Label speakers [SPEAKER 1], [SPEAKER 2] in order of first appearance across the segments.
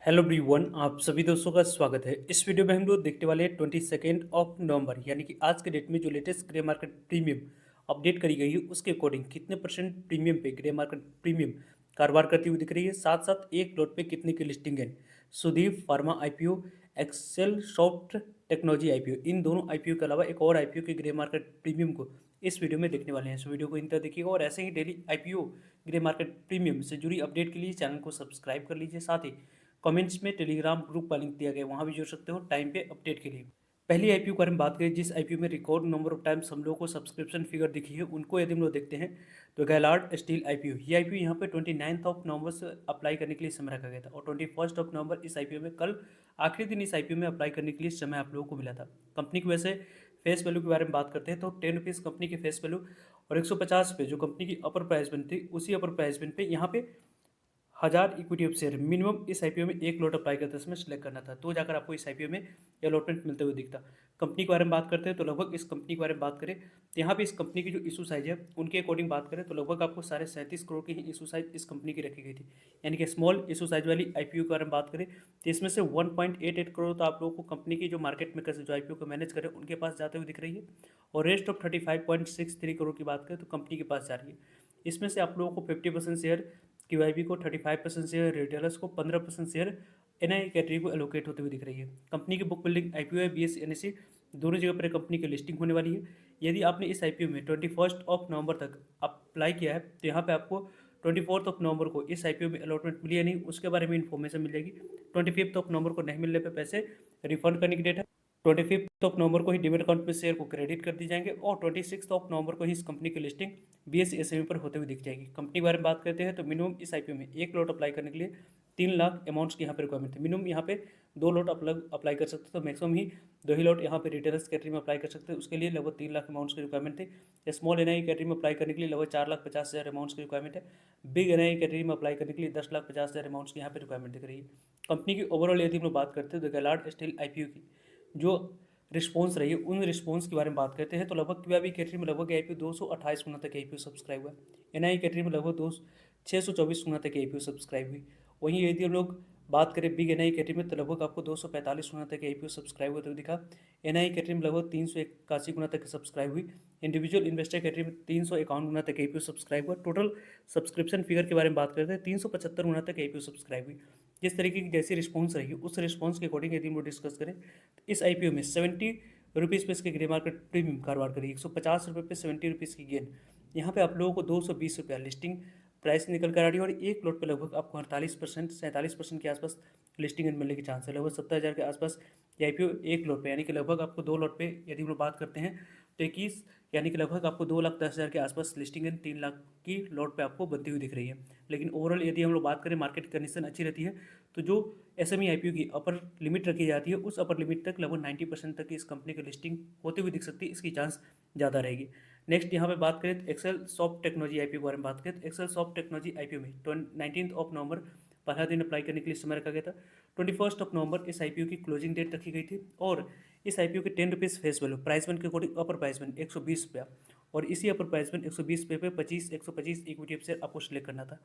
[SPEAKER 1] Hello everyone, आप सभी दोस्तों का स्वागत है। इस वीडियो में हम लोग देखने वाले हैं 22 नवंबर यानी कि आज के डेट में जो latest grey market premium update करी गई है उसके अकॉर्डिंग कितने परसेंट प्रीमियम पे ग्रे मार्केट प्रीमियम कारोबार करती हुई दिख रही है, साथ साथ एक लॉट पे कितने की लिस्टिंग है। Sudeep pharma IPO, Excelsoft technology IPO, इन दोनों आईपीओ के अलावा एक और आईपीओ के ग्रे मार्केट प्रीमियम को इस वीडियो में देखने वाले हैं। सो वीडियो को इन तरह देखिएगा और ऐसे ही daily IPO grey market premium से जुड़ी अपडेट के लिए चैनल को सब्सक्राइब कर लीजिए। साथ ही कमेंट्स में टेलीग्राम ग्रुप का लिंक दिया गया है, वहाँ भी जुड़ सकते हो टाइम पे अपडेट के लिए। पहली आईपीओ के बारे में बात करें, जिस आईपीओ में रिकॉर्ड नंबर ऑफ टाइम्स हम लोगों को सब्सक्रिप्शन फिगर दिखी है, उनको यदि हम लोग देखते हैं तो गैलार्ड स्टील आईपीओ, ये आईपीओ यहाँ पे 29 नवंबर से अप्लाई करने के लिए समय रखा गया था और 21 नवंबर इस आईपीओ में कल आखिरी दिन इस आईपीओ में अप्लाई करने के लिए समय आप लोगों को मिला था। कंपनी की वैसे फेस वैल्यू के बारे में बात करते हैं तो 10 रुपीज़ कंपनी की फेस वैल्यू और 150 पे जो कंपनी की अपर प्राइस बिन थी, उसी अपर प्राइस बिन पे यहाँ पे 1000 इक्विटी ऑफ शेयर मिनिमम इस आईपीओ में एक लॉट अप्लाई करते समय सिलेक्ट करना था, तो जाकर आपको इस आईपीओ में अलॉटमेंट मिलते हुए दिखता। कंपनी के बारे में बात करते हैं तो लगभग इस कंपनी के बारे में बात करें तो यहाँ पे इस कंपनी की जो इशू साइज है उनके अकॉर्डिंग बात करें तो लगभग आपको 37.5 करोड़ की ही इशू साइज इस कंपनी की रखी गई थी। यानी कि स्मॉल इशू साइज वाली आईपीओ के बारे में बात करें तो इसमें से 1.88 करोड़ तो आप लोगों को कंपनी की जो मार्केट मेकर्स जो आईपीओ को मैनेज करें उनके पास जाते हुए दिख रही है और रेस्ट ऑफ 35.63 करोड़ की बात करें तो कंपनी के पास जा रही है। इसमें से आप लोगों को 50% शेयर क्यूआईबी को, 35% शेयर रिटेलर्स को, 15% शेयर एनआई कैटेगरी को एलोकेट होते हुए दिख रही है। कंपनी की बुक बिल्डिंग आईपीओ है, बीएसई एनएससी दोनों जगह पर कंपनी की लिस्टिंग होने वाली है। यदि आपने इस आईपीओ में 21 नवंबर तक अप्लाई किया है तो यहाँ पे आपको 24 नवंबर को इस आईपीओ में अलॉटमेंट मिली है नहीं, उसके बारे में इन्फॉर्मेशन मिल जाएगी। 25 नवंबर को नहीं मिलने पर पैसे रिफंड करने की डेट है। 25 नवंबर को ही डिमेट अकाउंट में शेयर को क्रेडिट कर दी जाएंगे और 26 नवंबर को ही इस कंपनी की लिस्टिंग बीएसई पर होते हुए दिख जाएगी। कंपनी के बारे में बात करते हैं तो मिनिमम इस आईपीओ में एक लॉट अप्लाई करने के लिए 3 लाख अमाउंट्स की यहाँ पे रिक्वायरमेंट है। मिनिमम यहाँ पे 2 लॉट अप्लाई कर सकते हो, तो मैक्सिमम ही 2 ही लॉट यहाँ पे रिटेलर्स कैटेगरी में अप्लाई कर सकते हैं। उसके लिए लगभग 3 लाख अमाउंट्स की रिक्वायरमेंट थी। स्मॉल एनआई कैटेगरी में अप्लाई करने के लिए लगभग 4,50,000 अमाउंट्स की रिक्वायरमेंट है। बिग एनआई कैटेगरी में अप्लाई करने के लिए 10,50,000 अमाउंट्स की यहाँ पे रिक्वायरमेंट दिख रही है। कंपनी की ओवरऑल यदि हम लोग बात करते हैं तो गैलार्ड स्टील आईपीओ की जो रिस्पॉन्स रही है उन रिस्पॉन्स के बारे में बात करते हैं तो लगभग क्यूआईबी कैटेगरी में लगभग आईपीओ 228 गुना तक आईपीओ सब्सक्राइब हुआ। एनआई कैटेगरी में लगभग 624 गुना तक आईपीओ सब्सक्राइब हुई। वहीं यदि हम लोग बात करें बिग एनआई कैटेगरी में तो लगभग आपको 245 गुना तक आईपीओ सब्सक्राइब होते हुए दिखा। एनआई कैटेगरी में लगभग 381 गुना तक सब्सक्राइब हुई। इंडिविजुअल इन्वेस्टर कैटेगरी में 351 गुना तक आईपीओ सब्सक्राइब हुआ। टोटल सब्सक्रिप्शन फिगर के बारे में बात करते हैं 375 गुना तक आईपीओ सब्सक्राइब हुई। जिस तरीके की जैसी रिस्पॉन्स रही उस रिस्पॉन्स के अकॉर्डिंग यदि हम लोग डिस्कस करें तो इस आईपीओ में 70 रुपीज़ पे इसके ग्रे मार्केट प्रीमियम कारोबार करेगी। 150 रुपये पे 70 रुपीज़ की गेन। यहाँ पे आप लोगों को 220 रुपया लिस्टिंग प्राइस निकल कर आ रही है और एक लॉट पे लगभग आपको 48% 47% के आसपास लिस्टिंग मिलने के चांस है। लगभग 70,000 के आसपास ये आईपीओ एक लॉट पे, यानी कि लगभग आपको 2 लॉट पे यदि हम लोग बात करते हैं तो 21, यानी कि लगभग आपको 2,10,000 के आसपास लिस्टिंग 3 लाख की लॉट पे आपको बनती हुई दिख रही है। लेकिन ओवरऑल यदि हम लोग बात करें मार्केट कंडीशन अच्छी रहती है तो जो एसएमई आईपीओ की अपर लिमिट रखी जाती है उस अपर लिमिट तक लगभग 90% तक इस कंपनी की लिस्टिंग होती हुई दिख सकती है, इसकी चांस ज़्यादा रहेगी। नेक्स्ट यहाँ पे बात करें तो एक्सेल सॉफ्ट टेक्नोलॉजी आईपीओ के बारे में बात करें तो एक्सेल सॉफ्ट टेक्नोलॉजी आईपीओ में 19 नवंबर 15 दिन अप्लाई करने के लिए समय रखा गया था। 21 नवंबर इस आईपीओ की क्लोजिंग डेट रखी गई थी और इस आईपीओ के 10 rupees face value price band के अकॉर्डिंग अपर प्राइस बैंड 120 रुपया और इसी अपर प्राइस बैंड 120 पे 125 इक्विटी शेयर आपको सिलेक्ट करना था।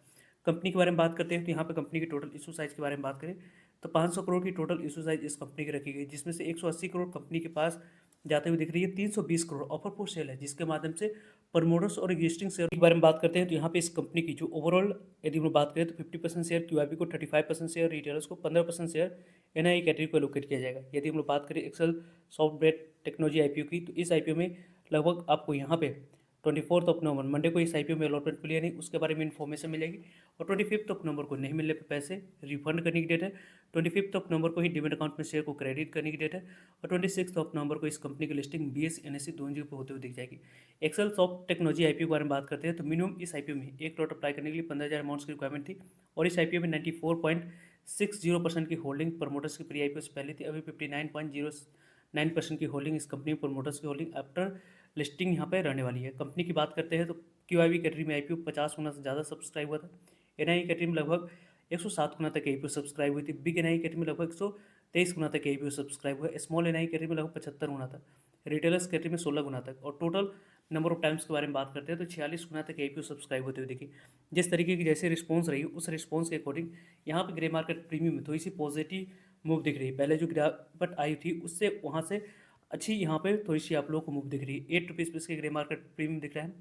[SPEAKER 1] कंपनी के बारे में बात करते हैं तो यहाँ पे कंपनी की टोटल इशू साइज के बारे में बात करें तो 500 करोड़ की टोटल इशू साइज इस कंपनी की रखी गई, जिसमें से 180 करोड़ कंपनी के पास जाते हुए दिख रही है। 320 करोड़ ऑफर फॉर सेल है, जिसके माध्यम से प्रमोटर्स और एग्जिस्टिंग शेयर के बारे में बात करते हैं तो यहाँ पे इस कंपनी की जो ओवरऑल यदि हम बात करें तो 50% शेयर क्यूआईबी को, 35% शेयर रिटेलर्स को, 15% शेयर एनआई कैटेगरी को एलोकेट किया जाएगा। यदि हम लोग बात करें एक्सेल सॉफ्टवेयर टेक्नोलॉजी आईपीओ की तो इस आईपीओ में लगभग आपको यहाँ पे 24 नवंबर मंडे को इस आईपीओ में अलॉटमेंट मिली है नहीं, उसके बारे में इन्फॉर्मेशन मिलेगी और 25 नवंबर को नहीं मिलने पर पैसे रिफंड करने की डेट है। 25 नवंबर को ही डिमेट अकाउंट में शेयर को क्रेडिट करने की डेट है और 26 नवंबर को इस कंपनी की लिस्टिंग बीएस एनएससी दोनों जगह पर होते हुए दिख जाएगी। एक्सेल सॉफ्ट टेक्नोलॉजी आईपीओ के बारे में बात करते हैं तो मिनिमम इस आईपीओ में एक लॉट अप्लाई करने के लिए 15,000 अमाउंट्स की रिक्वायरमेंट थी और इस आईपीओ में 94.60% की होल्डिंग प्रमोटर्स की प्री आईपीओ से पहले थी। अभी 59.09% की होल्डिंग इस कंपनी प्रमोटर्स की होल्डिंग आफ्टर लिस्टिंग यहाँ पे रहने वाली है। कंपनी की बात करते हैं तो क्यूआईबी कैटेगरी में आईपीओ 50 गुना से ज़्यादा सब्सक्राइब हुआ था। एनआई कैटेगरी में लगभग 107 गुना तक आईपीओ सब्सक्राइब हुई थी। बिग एनआई कैटेगरी में लगभग 123 गुना तक आईपीओ सब्सक्राइब हुआ। स्मॉल एनआई कैटेगरी में लगभग 75 गुना था। रिटेलर्स कैटेगरी में 16 गुना तक और टोटल नंबर ऑफ टाइम्स के बारे में बात करते हैं तो 46 गुना तक आईपीओ सब्सक्राइब होते हुए दिखे। जिस तरीके की जैसे रिस्पॉन्स रही उस रिस्पॉन्स के अकॉर्डिंग यहाँ पे ग्रे मार्केट प्रीमियम में थोड़ी सी पॉजिटिव मूव दिख रही है। पहले जो गिरावट आई थी उससे वहाँ से अच्छी यहाँ पे थोड़ी सी आप लोगों को मूव दिख रही है। 8 रुपीज़ पे इसके ग्रे मार्केट प्रीमियम दिख रहा है।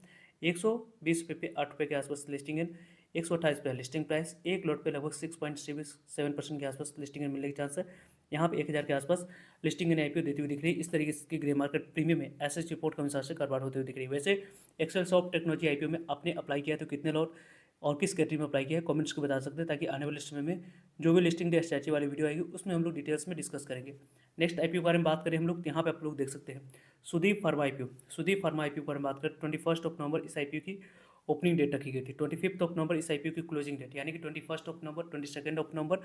[SPEAKER 1] 120 रुपये पे 8 रुपये के आसपास लिस्टिंग है। 128 पे लिस्टिंग प्राइस, एक लॉट पे लगभग 6.7% के आसपास लिस्टिंग मिलने के चांस है। यहाँ पे 1000 के आसपास लिस्टिंग एंड आईपीओ देती हुई दिख रही है। इस तरीके की ग्रे मार्केट प्रीमियम में एसएच रिपोर्ट के अनुसार से कारोबार होते हुए दिख रही है। वैसे एक्सेल सॉफ्ट टेक्नोलॉजी आईपीओ में आपने अप्लाई किया तो कितने लॉट और किस कैटेगरी में अप्लाई किया है कमेंट्स को बता सकते हैं, ताकि आने वाले समय में जो भी लिस्टिंग डे एसएचजी वाली वीडियो आएगी उसमें हम लोग डिटेल्स में डिस्कस करेंगे। नेक्स्ट आईपीओ के बारे में बात करें हम लोग, यहाँ पे आप लोग देख सकते हैं Sudeep pharma IPO. Sudeep pharma IPO के बारे में बात करें 21 नवंबर इस आईपीओ की ओपनिंग डेट रखी गई थी। 25 नवंबर इस आईपीओ की क्लोजिंग डेट, यानी कि 21 नवंबर, 22 नवंबर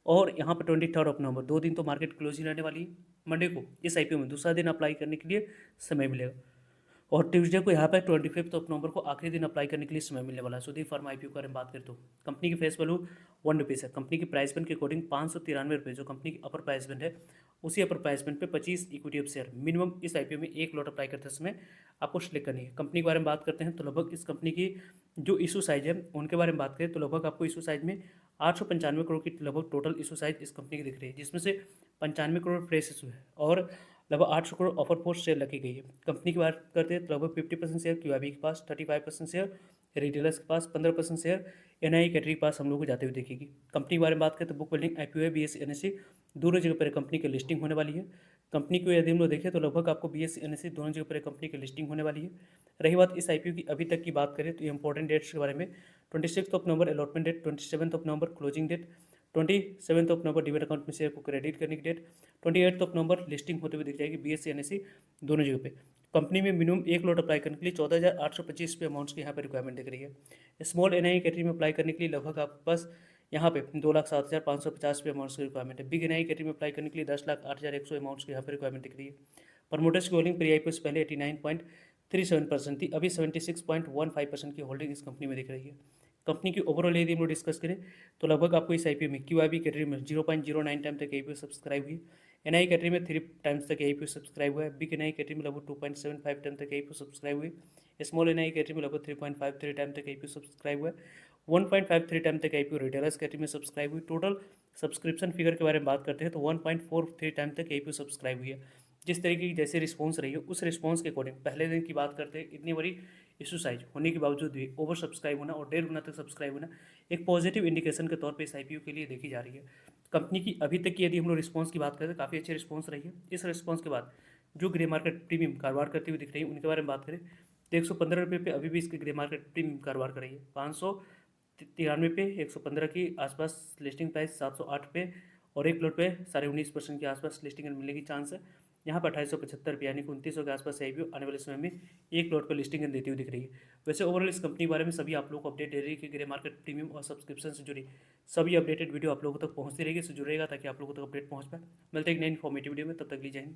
[SPEAKER 1] और यहाँ पर 23 नवंबर, 2 दिन तो मार्केट क्लोजिंग रहने वाली है। मंडे को इस आईपीओ में दूसरा दिन अप्लाई करने के लिए समय मिलेगा और ट्यूसडे को यहाँ पर 25 नवंबर को आखिरी दिन अप्लाई करने के लिए समय मिलने वाला है। सुदीप फार्मा आईपीओ के बारे में बात करें तो कंपनी की फेस वैल्यू 1 रुपीज़ है। कंपनी की प्राइस बैंड के अकॉर्डिंग 593 रुपये जो कंपनी की अपर प्राइस बैंड है, उसी अपर प्राइस बैंड पे 25 इक्विटी ऑफ शेयर मिनिमम इस आईपीओ में एक लॉट अप्लाई करते समय आपको सिलेक्ट करनी है। कंपनी के बारे में बात करते हैं तो लगभग इस कंपनी की जो इशू साइज है उनके बारे में बात करें तो लगभग आपको इशू साइज में 895 करोड़ की लगभग टोटल इशू साइज इस कंपनी की दिख रही है, जिसमें से 95 करोड़ फ्रेश इशू है और लगभग 800 करोड़ ऑफर फोर्स शेयर रखी गई है। कंपनी की बात करते हैं तो लगभग 50% शेयर क्यूआईबी के पास, 35% शेयर रिटेलर्स के पास, 15% शेयर एनआई कैटेगरी के पास हम लोग को जाते हुए देखेगी। कंपनी के बारे में बात करें तो बुक बिल्डिंग आईपीओ है, बीएससी एनएससी दोनों जगह पर कंपनी की लिस्टिंग होने वाली है। कंपनी को यदि हम लोग देखें तो लगभग आपको बीएससी एनएससी दोनों जगह पर कंपनी की लिस्टिंग होने वाली है। रही बात इस आईपीओ की अभी तक की बात करें तो इंपॉर्टेंट डेट्स के बारे में 26 नवंबर अलॉटमेंट डेट, 27 नवंबर क्लोजिंग डेट, 27 नवंबर डिमेट अकाउंट में शेयर को क्रेडिट करने की डेट, 28 नवंबर लिस्टिंग होते हुए दिख जाएगी बीएससी एनएससी दोनों जगह पे। कंपनी में मिनिमम एक लॉट अप्लाई करने के लिए 14,825 पे अमाउंट्स की यहाँ पे रिक्वायरमेंट दिख रही है। स्मॉल एनआई कैटेगरी में अप्लाई करने के लिए लगभग आपके पास यहाँ पे 2,07,550 पे अमाउंट्स की रिक्वायरमेंट है। बिग एनआई कैटेगरी में अप्लाई करने के लिए 10,08,100 अमाउंट्स की यहाँ पे रिक्वायरमेंट दिख रही है। प्रमोटर्स की होल्डिंग प्री आईपीओ से पहले 89.37% थी, अभी 76.15% की होल्डिंग इस कंपनी में दिख रही है। कंपनी की ओवरऑल यदि हम लोग डिस्कस करें तो लगभग आपको इस आईपीओ में क्यूआईबी कैटेगरी में 0.09 टाइम तक आईपीओ सब्सक्राइब हुई, एनआई कैटेगरी में 3 टाइम्स तक आईपीओ सब्सक्राइब हुआ है, बिग एनआई कैटेगरी में लगभग 2.75 टाइम तक आईपीओ सब्सक्राइब हुई, स्मॉल एनआई कैटेगरी में लगभग 3.53 टाइम तक आईपीओ सब्सक्राइब हुआ है, 1.53 टाइम तक आईपीओ रिटेलर्स कैटेगरी में सब्सक्राइब हुई। टोटल सब्सक्रिप्शन फिगर के बारे में बात करते हैं तो 1.43 टाइम तक आईपीओ सब्सक्राइब हुई है। जिस तरीके की जैसे रिस्पॉन्स रही है उस रिस्पॉन्स के अकॉर्डिंग पहले दिन की बात करते हैं, इतनी बड़ी इशू साइज होने के बावजूद भी ओवर सब्सक्राइब होना और 1.5 गुना तक सब्सक्राइब होना एक पॉजिटिव इंडिकेशन के तौर पे इस आईपीओ के लिए देखी जा रही है। कंपनी की अभी तक की यदि हम लोग रिस्पॉन्स की बात करें तो काफ़ी अच्छी रिस्पॉन्स रही है। इस रिस्पॉन्स के बाद जो ग्रे मार्केट प्रीमियम कारोबार करती हुई दिख रही है उनके बारे में बात करें तो 115 रुपये पे अभी भी इसकी ग्रे मार्केट प्रीमियम कारोबार कर रही है। 593 पे 115 की आसपास लिस्टिंग प्राइस, 708 पे और एक लॉट पे 19.5% के आसपास लिस्टिंग मिलने की चांस है। यहाँ पर 2875 यानी कि 2900 के आसपास आईपीओ आने वाले समय में एक लॉट पर लिस्टिंग देती हुई दिख रही है। वैसे ओवरऑल इस कंपनी के बारे में सभी आप लोगों को अपडेट दे रही है कि ग्रे मार्केट प्रीमियम और सब्सक्रिप्शन से जुड़ी सभी अपडेटेड वीडियो आप लोगों तक पहुँचती रहेगी, इससे जुड़ेगा ताकि आप लोगों तक अपडेट पहुँच पाए। मिलते हैं एक नई इन्फॉर्मेटिव वीडियो में, तब तक ली जाए।